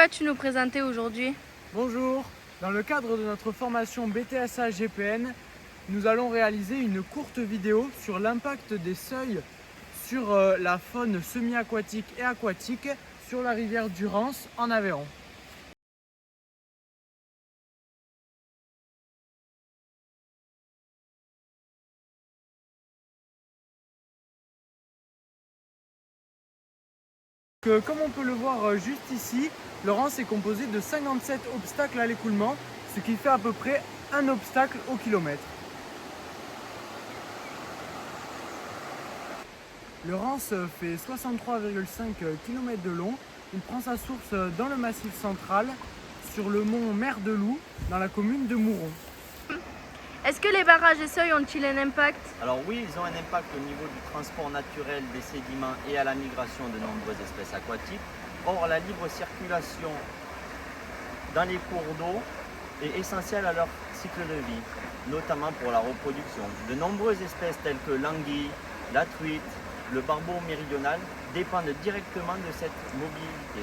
vas-tu nous présenter aujourd'hui? Bonjour, dans le cadre de notre formation BTSA GPN, nous allons réaliser une courte vidéo sur l'impact des seuils sur la faune semi-aquatique et aquatique sur la rivière Durance en Aveyron. Comme on peut le voir juste ici, Laurence est composé de 57 obstacles à l'écoulement, ce qui fait à peu près un obstacle au kilomètre. Le Rance fait 63,5 km de long. Il prend sa source dans le Massif central, sur le mont Mer de Loup, dans la commune de Mouron. Est-ce que les barrages et seuils ont-ils un impact? Alors oui, ils ont un impact au niveau du transport naturel des sédiments et à la migration de nombreuses espèces aquatiques. Or, la libre circulation dans les cours d'eau est essentielle à leur cycle de vie, notamment pour la reproduction. De nombreuses espèces telles que l'anguille, la truite, le barbeau méridional dépendent directement de cette mobilité.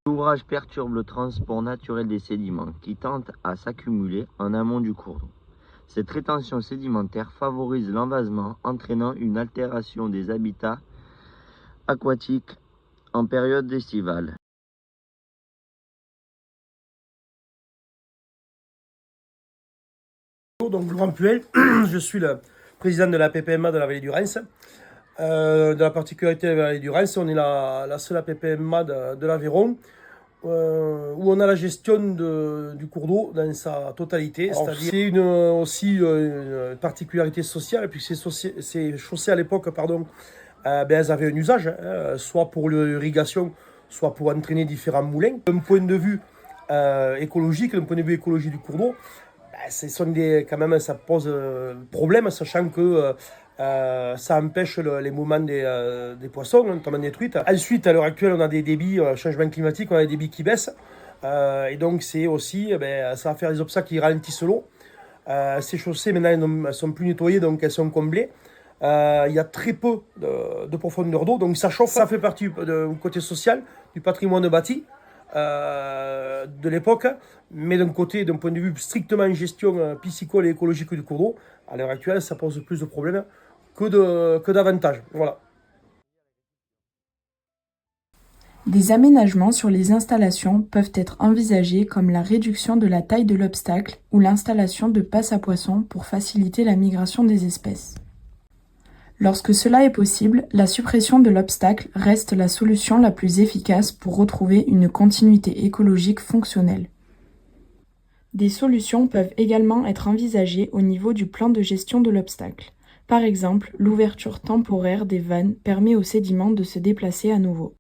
L'ouvrage perturbe le transport naturel des sédiments qui tentent à s'accumuler en amont du cours d'eau. Cette rétention sédimentaire favorise l'envasement, entraînant une altération des habitats aquatiques en période estivale. Donc Laurent Puel, je suis le président de la PPMA de la vallée du Rance. De la particularité de la vallée du Rance, on est la seule PPMA de l'Aveyron où on a la gestion du cours d'eau dans sa totalité. C'est aussi une particularité sociale, puisque ces chaussées à l'époque, elles avaient un usage, soit pour l'irrigation, soit pour entraîner différents moulins. D'un point de vue écologique, d'un point de vue écologie du cours d'eau, quand même, ça pose problème, sachant que ça empêche les mouvements des poissons, notamment des truites. Ensuite, à l'heure actuelle, on a des débits, changement climatique, on a des débits qui baissent. Et donc, c'est aussi, ça va faire des obstacles qui ralentissent l'eau. Ces chaussées, maintenant, elles sont plus nettoyées, donc elles sont comblées. Il y a très peu de profondeur d'eau, donc ça chauffe. Ça fait partie du côté social, du patrimoine bâti de l'époque, mais d'un point de vue strictement gestion piscicole et écologique du cours d'eau, à l'heure actuelle, ça pose plus de problèmes que d'avantages. Voilà. Des aménagements sur les installations peuvent être envisagés comme la réduction de la taille de l'obstacle ou l'installation de passes à poissons pour faciliter la migration des espèces. Lorsque cela est possible, la suppression de l'obstacle reste la solution la plus efficace pour retrouver une continuité écologique fonctionnelle. Des solutions peuvent également être envisagées au niveau du plan de gestion de l'obstacle. Par exemple, l'ouverture temporaire des vannes permet aux sédiments de se déplacer à nouveau.